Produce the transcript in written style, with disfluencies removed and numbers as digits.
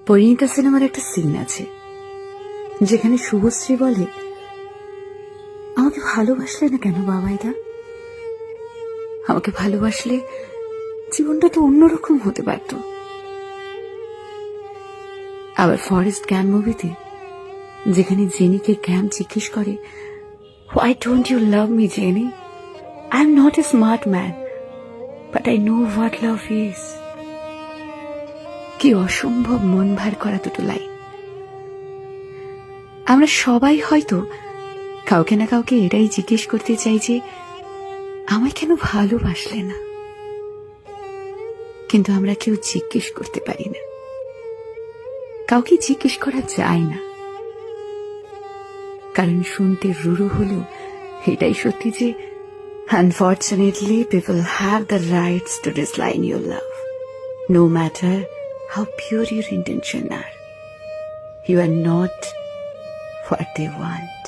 পরিণীতা সিনেমার একটা সিন আছে যেখানে শুভশ্রী বলে, আমাকে ভালোবাসলে না কেন বাবাইদা? আমাকে ভালোবাসলে জীবনটা তো অন্যরকম হতে পারত। আবার ফরেস্ট গ্যাম্প মুভিতে যেখানে জেনিকে গ্যাম্প জিজ্ঞেস করে, Why don't you love me, Jenny? I'm not a smart man, but I know what love is. কি অসম্ভব মন ভার করা দুটো লাইন। আমরা সবাই হয়তো কাউকে না কাউকে এটাই জিজ্ঞেস করতে চাই যে, আমায় কেন ভালোবাসলে না? কিন্তু আমরা কেউ জিজ্ঞেস করতে পারি না, কাউকে জিজ্ঞেস করা যায় না, কারণ শুনতে রুড়ো হলেও এটাই সত্যি যে unfortunately people have the rights to dislike your love, no matter how pure your intentions are. You are not what they want.